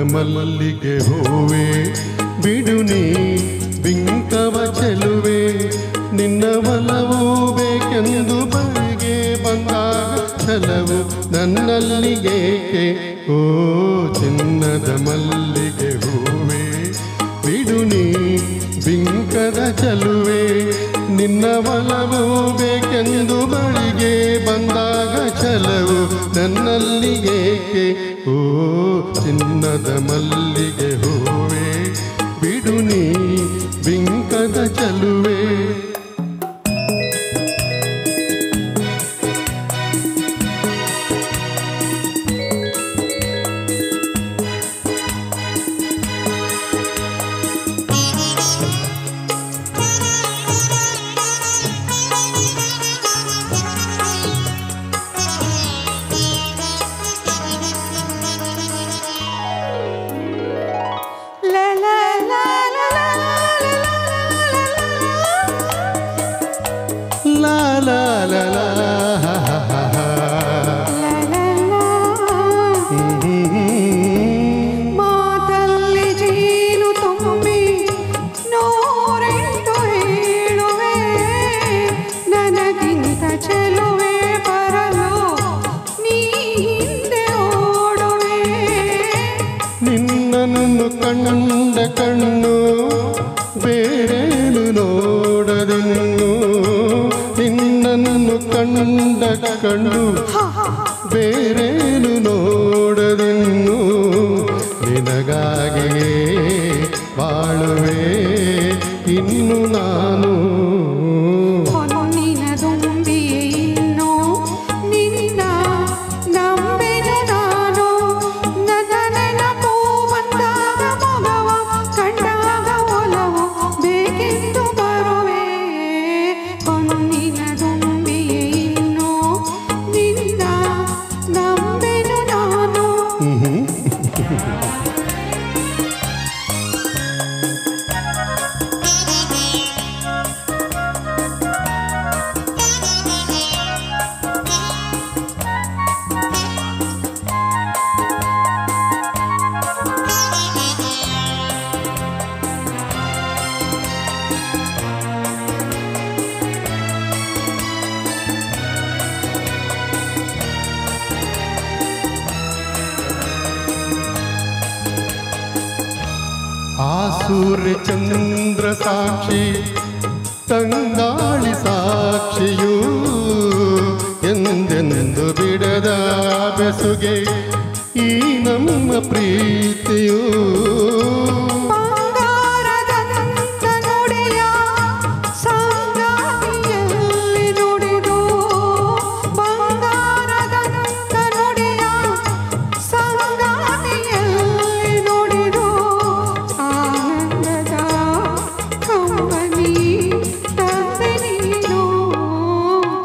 ಮಲ್ಲಿಗೆ ಹೂವೆ ಬಿಡು ನೀ ಬಿಂಕವ ಚೆಲುವೆ ನಿನ್ನ ಒಲವು ಬೇಕೆಂದು ಬಳಿಗೆ ಬಂದಾಗ ಛಲವು ನನ್ನಲ್ಲಿಗೇಕೆ ಓ ಚಿನ್ನದ ಮಲ್ಲಿಗೆ ಹೂವೆ ಬಿಡು ನೀ ಬಿಂಕದ ಚೆಲುವೆ ನಿನ್ನ ಒಲವು ಬೇಕೆಂದು ಬಳಿಗೆ ಬಂದಾಗ ಛಲವು ನನ್ನಲ್ಲಿಗೇಕೆ ಓ ಚಿನ್ನದ ಮಲ್ಲಿಗೆ ಹೂವೆ ಬಿಡು ನೀ ಬಿಂಕದ ಚೆಲುವೆ ಮಾತಲ್ಲಿ ಜೀನು ತುಂಬಿ ನೂರೆಂಟು ಹೇಳುವೆ ನನಗಿಂತ ಚೆಲುವೆ ಬರಲು ನೀ ಹಿಂದೆ ಓಡುವೆ ನಿನ್ನನ್ನು ಕಂಡ ಕಣ್ಣು ಬೇರೇನು ನೋಡದಿನ್ನು ನಿನ್ನನ್ನು ಕಂಡ ಕಣ್ಣು ಬೇರೇನು ನೋಡದಿನ್ನು ನಿನಗಾಗಿಯೇ ಬಾಳುವೆ ಇನ್ನು ನಾನು ಹೊನ್ನಿನ ದುಂಬಿಯೇ ಇನ್ನು ನಿನ್ನ ನಂಬೆನು ನಾನು ನನ್ನ ನೆನಪು ಬಂದಾಗ ಮಗವ ಕಂಡಾಗ ಒಲವು ಬೇಕೆಂದು ಬರುವೆ ಹೊನ್ನಿನ ದುಂಬಿಯೇ ಇನ್ನು ನಿನ್ನ ನಂಬೆನು ನಾನು ಆ ಸೂರ್ಯ ಚಂದ್ರ ಸಾಕ್ಷಿ ತಂಗಾಳಿ ಸಾಕ್ಷಿಯೂ ಎಂದೆಂದು ಬಿಡದ ಬೆಸುಗೆ ಈ ನಮ್ಮ ಪ್ರೀತಿಯೂ ಬಂಗಾರದಂತ ನುಡಿಯ ಸಂಗಾತಿಯಲ್ಲಿ ನುಡಿದು ಬಂಗಾರದಂತ ನುಡಿಯ ಸಂಗಾತಿಯಲ್ಲಿ ನುಡಿದು ಆನಂದದ ಕಂಬನಿ ತಂದೆ ನೀನು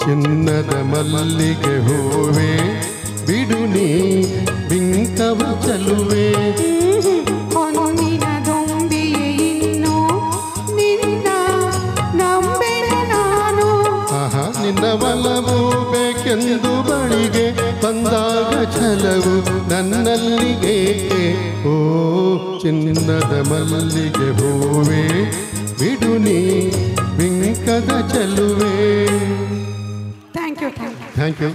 ಚಿನ್ನದ ಮಲ್ಲಿಗೆ ಹೂವೆ ಬಿಡು ನೀ ಬಿಂಕವ ಚೆಲುವೆ ಹೊನ್ನಿನ ದುಂಬಿಯೇ ಇನ್ನು ನಿನ್ನ ನಂಬೆನು ನಾನು ಆಹಾ ನಿನ್ನ ಒಲವು ಬೇಕೆಂದು ಬಳಿಗೆ ಬಂದಾಗ ಛಲವು ನನ್ನಲ್ಲಿಗೇಕೆ ಓ ಚಿನ್ನದ ಮಲ್ಲಿಗೆ ಹೂವೆ ಬಿಡು ನೀ ಬಿಂಕದ ಚೆಲುವೆ ಥ್ಯಾಂಕ್ ಯು ಥ್ಯಾಂಕ್ ಯು